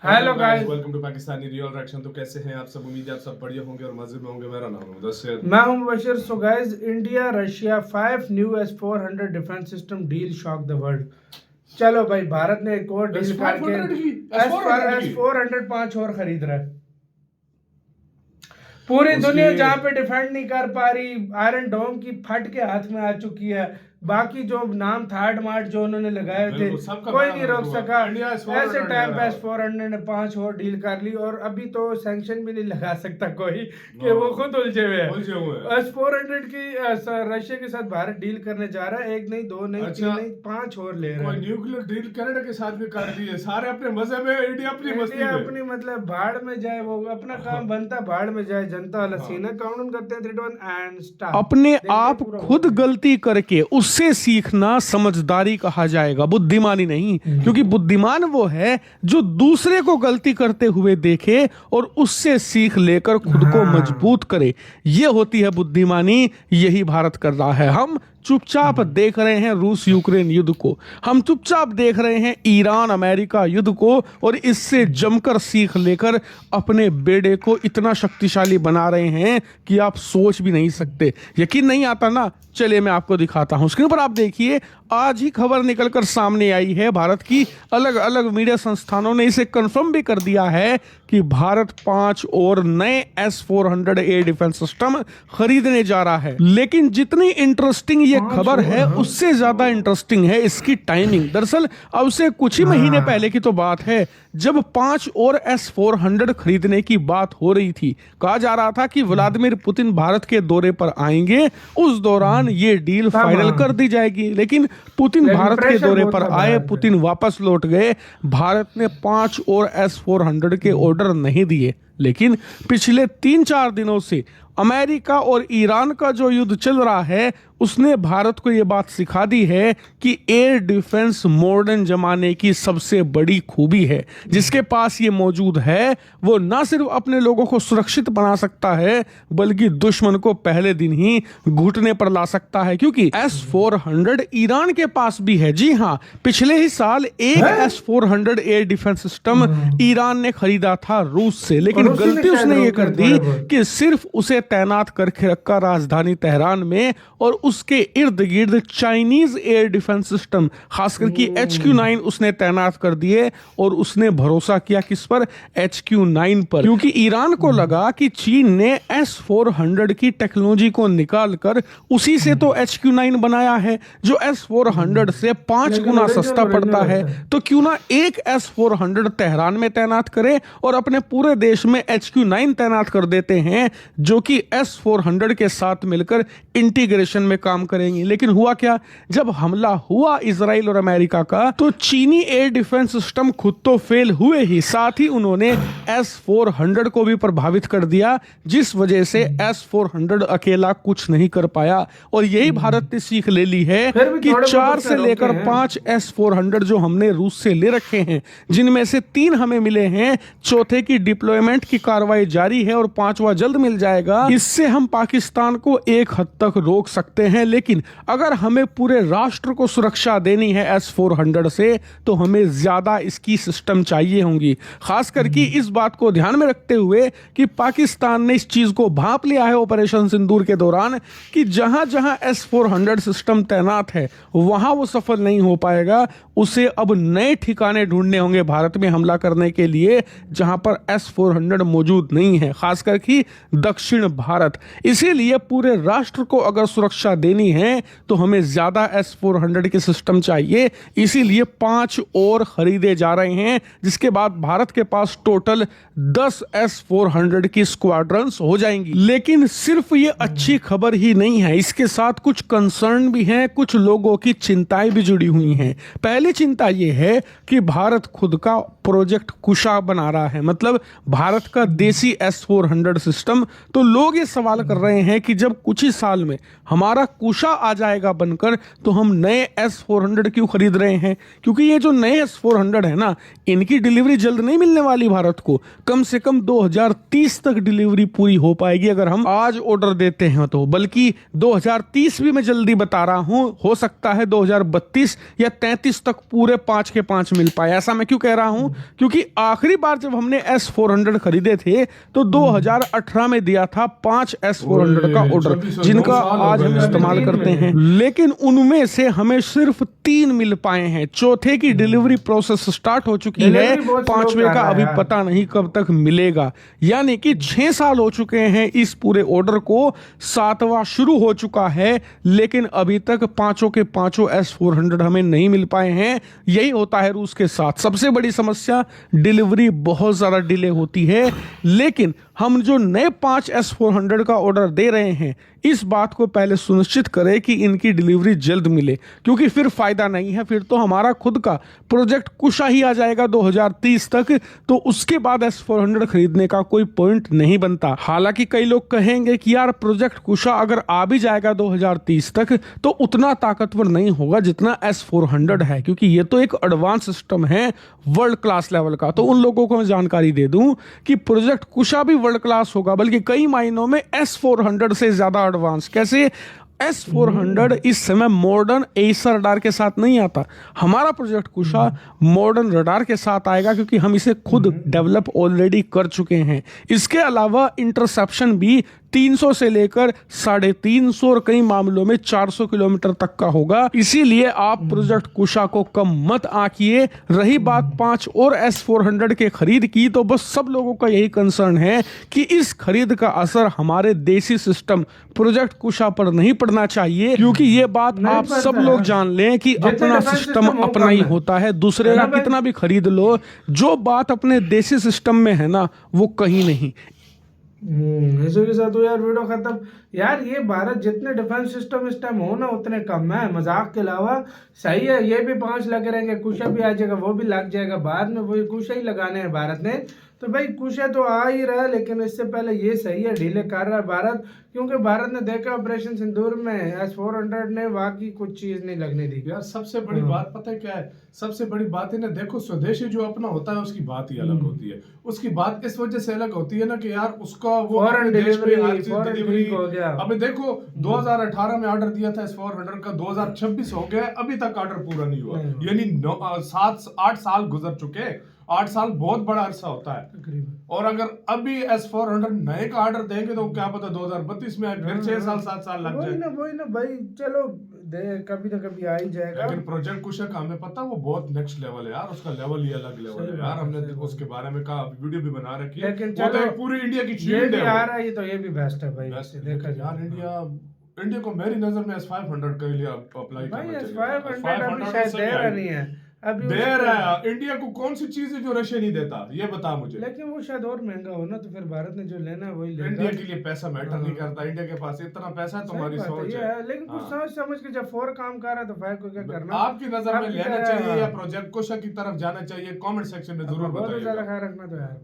Hello guys, welcome to Pakistani real reaction. तो कैसे हैं आप सब? उम्मीद है आप सब बढ़िया होंगे और मजे में होंगे। मेरा नाम है मुदस्सिर। मैं हूं Mubashir. So guys, India Russia 5 new S-400 defence system deal shock the world. चलो भाई, भारत ने एक और डील करके S-400 5 और खरीद रहा है। पूरी दुनिया जहां पे डिफेंड नहीं कर पा रही, आयरन डोम की फट के हाथ में आ चुकी है। बाकी जो नाम थर्ड मार्ट जो उन्होंने लगाए थे कोई नहीं रोक सका। ऐसे टाइम पे S-400 ने 5 और डील कर ली और अभी तो सैंक्शन भी नहीं लगा सकता कोई कि वो खुद उलझे हुए हैं। S-400 की रशिया के साथ भारत डील करने जा रहा है। 1 नहीं 2 नहीं 3 नहीं 5 और ले रहा है। न्यूक्लियर डील कनाडा के साथ भी कर दी है। सारे अपने मजे में, इंडिया अपनी मस्ती में। अपनी मतलब भाड़ में जाए, वो अपना काम बनता भाड़ में जाए। जनता वाला सीन है। काउंट करते हैं 3 2 1 एंड स्टार्ट। अपने आप खुद गलती करके उससे सीखना समझदारी कहा जाएगा, बुद्धिमानी नहीं। क्योंकि बुद्धिमान वो है जो दूसरे को गलती करते हुए देखे और उससे सीख लेकर खुद को मजबूत करे। ये होती है बुद्धिमानी। यही भारत कर रहा है। हम चुपचाप देख रहे हैं रूस यूक्रेन युद्ध को, हम चुपचाप देख रहे हैं ईरान अमेरिका युद्ध को, और इससे जमकर सीख लेकर अपने बेड़े को इतना शक्तिशाली बना रहे हैं कि आप सोच भी नहीं सकते। यकीन नहीं आता ना? चलिए मैं आपको दिखाता हूं। स्क्रीन पर आप देखिए, आज ही खबर निकलकर सामने आई है। भारत की अलग अलग मीडिया संस्थानों ने इसे कंफर्म भी कर दिया है कि भारत 5 और नए S-400 एयर डिफेंस सिस्टम खरीदने जा रहा है। लेकिन जितनी इंटरेस्टिंग ये खबर है, उससे ज्यादा इंटरेस्टिंग है इसकी टाइमिंग। दरअसल अब से कुछ ही महीने पहले की तो बात है, जब 5 और S-400 खरीदने की बात हो रही थी। कहा जा रहा था कि व्लादिमीर पुतिन भारत के दौरे पर आएंगे, उस दौरान ये डील फाइनल कर दी जाएगी। लेकिन पुतिन भारत के दौरे पर आए, पुतिन वापस लौट गए। भारत ने 5 और S-400 के ऑर्डर नहीं दिए। लेकिन पिछले 3-4 दिनों से अमेरिका और ईरान का जो युद्ध चल रहा है, उसने भारत को यह बात सिखा दी है कि एयर डिफेंस मॉडर्न जमाने की सबसे बड़ी खूबी है। जिसके पास ये मौजूद है, वो ना सिर्फ अपने लोगों को सुरक्षित बना सकता है, बल्कि दुश्मन को पहले दिन ही घुटने पर ला सकता है। क्योंकि S-400 ईरान के पास भी है। जी हाँ, पिछले ही साल एक S-400 air defence system Iran ने खरीदा था रूस से। लेकिन गलती उसने ये कर दी कि सिर्फ उसे तैनात करके रखा राजधानी तेहरान में, और उसके इर्द गिर्द चाइनीज एयर डिफेंस सिस्टम खासकर की HQ-9 उसने तैनात कर दिए। और उसने भरोसा किया किस पर? HQ-9 पर। क्योंकि ईरान को लगा कि चीन ने S-400 की टेक्नोलॉजी को निकालकर उसी से तो HQ-9 बनाया है, जो S-400 से 5 गुना सस्ता पड़ता है। तो क्यों ना एक S-400 तेहरान में तैनात करे और अपने पूरे देश में HQ-9 तैनात कर देते हैं, जो कि S-400 के साथ मिलकर इंटीग्रेशन में काम करेंगे। लेकिन हुआ क्या? जब हमला हुआ इजराइल और अमेरिका का, तो चीनी एयर डिफेंस सिस्टम खुद तो फेल हुए ही, साथ ही उन्होंने S-400 को भी प्रभावित कर दिया, जिस वजह से S-400 अकेला कुछ नहीं कर पाया। और यही भारत ने सीख ले ली है कि 4 से लेकर 5 S-400 जो हमने रूस से ले रखे हैं, जिनमें से 3 हमें मिले हैं, चौथे की डिप्लॉयमेंट की कार्रवाई जारी है और 5वां जल्द मिल जाएगा। इससे हम पाकिस्तान को एक हद तक रोक सकते हैं। लेकिन अगर हमें पूरे राष्ट्र को सुरक्षा देनी है S-400 से, तो हमें ज्यादा इसकी सिस्टम चाहिए होंगी। खास करके इस बात को ध्यान में रखते हुए कि पाकिस्तान ने इस चीज को भांप लिया है ऑपरेशन सिंदूर के दौरान, कि जहां जहां S-400 सिस्टम तैनात है, वहां वो सफल नहीं हो पाएगा। उसे अब नए ठिकाने ढूंढने होंगे भारत में हमला करने के लिए, जहां पर S-400 मौजूद नहीं है, खासकर कि दक्षिण भारत। इसीलिए पूरे राष्ट्र को अगर सुरक्षा देनी है, तो हमें ज्यादा S-400 के सिस्टम चाहिए। इसीलिए 5 और खरीदे जा रहे हैं, जिसके बाद भारत के पास टोटल 10 S-400 की स्क्वाड्रन्स हो जाएंगी। लेकिन सिर्फ ये अच्छी खबर ही नहीं है, इसके साथ कुछ कंसर्न भी हैं, कुछ लोगों की चिंताएं भी जुड़ी हुई हैं। पहली चिंता ये है कि भारत खुद का प्रोजेक्ट कुशा बना रहा है। मतलब भारत भारत का देसी S400 सिस्टम। तो लोग ये सवाल कर रहे हैं कि जब कुछ ही साल में हमारा कुशा आ जाएगा बनकर, तो हम नए S400 क्यों खरीद रहे हैं? क्योंकि ये जो नए S400 है ना, इनकी डिलीवरी जल्द नहीं मिलने वाली भारत को। कम से कम 2030 तक डिलीवरी पूरी हो पाएगी अगर हम आज ऑर्डर देते हैं तो, बल्कि 2030 भी मैं जल्दी बता रहा हूं, हो सकता है 2032 या 33 तक पूरे 5 के 5 मिल पाए। ऐसा मैं क्यों कह रहा हूं? क्योंकि आखिरी बार जब हमने S400 खरीदे थे तो 2018 में दिया था 5 S400 का ऑर्डर, जिनका आज हम इस्तेमाल करते हैं, लेकिन उनमें से हमें सिर्फ 3 मिल पाए हैं। चौथे की डिलीवरी प्रोसेस स्टार्ट हो चुकी है, 5वें का अभी पता नहीं कब तक मिलेगा। यानी कि 6 साल हो चुके हैं इस पूरे ऑर्डर को, 7वां शुरू हो चुका है, लेकिन अभी तक 5 के 5 S400 हमें नहीं मिल पाए हैं। यही होता है रूस के साथ। सबसे बड़ी समस्या डिलीवरी बहुत ज्यादा डिले होती है। लेकिन हम जो नए 5 S400 का ऑर्डर दे रहे हैं, इस बात को पहले सुनिश्चित करें कि इनकी डिलीवरी जल्द मिले, क्योंकि फिर फायदा नहीं है। फिर तो हमारा खुद का प्रोजेक्ट कुशा ही आ जाएगा 2030 तक, तो उसके बाद S400 खरीदने का कोई पॉइंट नहीं बनता। हालांकि कई लोग कहेंगे कि यार प्रोजेक्ट कुशा अगर आ भी जाएगा 2030 तक तो उतना ताकतवर नहीं होगा जितना S400 है, क्योंकि ये तो एक एडवांस सिस्टम है वर्ल्ड क्लास लेवल का। तो उन लोगों को मैं जानकारी दे दूं कि प्रोजेक्ट कुशा भी वर्ल्ड क्लास होगा, बल्कि कई मायनों में S400 से ज्यादा एडवांस। कैसे? S400 इस समय मॉडर्न एसर रडार के साथ नहीं आता। हमारा प्रोजेक्ट कुशा मॉडर्न रडार के साथ आएगा, क्योंकि हम इसे खुद डेवलप ऑलरेडी कर चुके हैं। इसके अलावा इंटरसेप्शन भी 300 से लेकर 350 और कई मामलों में 400 किलोमीटर तक का होगा। इसीलिए आप प्रोजेक्ट कुशा को कम मत आंकिए। रही बात 5 और S400 के खरीद की, तो बस सब लोगों का यही कंसर्न है कि इस खरीद का असर हमारे देसी सिस्टम प्रोजेक्ट कुशा पर नहीं पड़ना चाहिए, क्योंकि ये बात आप सब लोग जान लें कि अपना सिस्टम अपना ही होता है। दूसरे का कितना भी खरीद लो, जो बात अपने देसी सिस्टम में है ना, वो कहीं नहीं। इसी के साथ तो यार वीडियो खत्म। यार ये भारत जितने डिफेंस सिस्टम इस टाइम हो ना उतने कम है, मजाक के अलावा। सही है, ये भी 5 लगे रहेंगे, कुशा भी आ जाएगा, वो भी लग जाएगा बाद में, वही कुशा ही लगाने हैं भारत ने। तो भाई कुशा तो आ ही रहा है, लेकिन इससे पहले ये सही है डिले कर रहा है भारत, क्योंकि भारत ने देखा ऑपरेशन सिंदूर में S400 ने वाकई कुछ चीज नहीं लगने दी। यार सबसे बड़ी बात पता है क्या है? सबसे बड़ी बात है ना, देखो स्वदेशी जो अपना होता है उसकी बात ही अलग होती है। उसकी बात इस वजह से अलग होती है ना कि यार उसका वो फॉरेन डिलीवरी हो गया। अभी देखो 2018 में ऑर्डर दिया था S400 का, 2026 हो गया, अभी तक ऑर्डर पूरा नहीं हुआ। यानी 7-8 साल गुजर चुके। 8 साल बहुत बड़ा अरसा होता है। और अगर अभी S400 नए का ऑर्डर देंगे तो क्या पता 2032 में फिर 6-7 साल लग जाए। वही ना भाई, चलो कभी ना कभी आ ही जाएगा। लेकिन प्रोजेक्ट कुशा का हमें पता वो बहुत नेक्स्ट लेवल है यार, उसका लेवल ही अलग लेवल है यार। हमने उसके बारे में कहा, वीडियो भी बना रखी है। लेकिन वो तो पूरी इंडिया की शील्ड है आ रहा है, तो ये भी बेस्ट है भाई। देखा यार, इंडिया को मेरी नजर में S500 के लिए अप्लाई करना चाहिए। S500 अभी शायद दे रहा नहीं है, अभी दे रहा है। इंडिया को कौन सी चीज है जो रशिया नहीं देता, ये बता मुझे। लेकिन वो शायद और महंगा हो ना, तो फिर भारत ने जो लेना है वही लेगा। इंडिया के लिए पैसा मैटर नहीं करता, इंडिया के पास इतना पैसा है, तुम्हारी सोच है। लेकिन कुछ सोच समझ के जब 4 काम कर रहा है तो 5 को क्या करना। आपकी नजर में लेना चाहिए या प्रोजेक्ट कुशा की तरफ जाना चाहिए? कमेंट सेक्शन में जरूर बताइए। बहुत ज्यादा ख्याल रखना तो यार।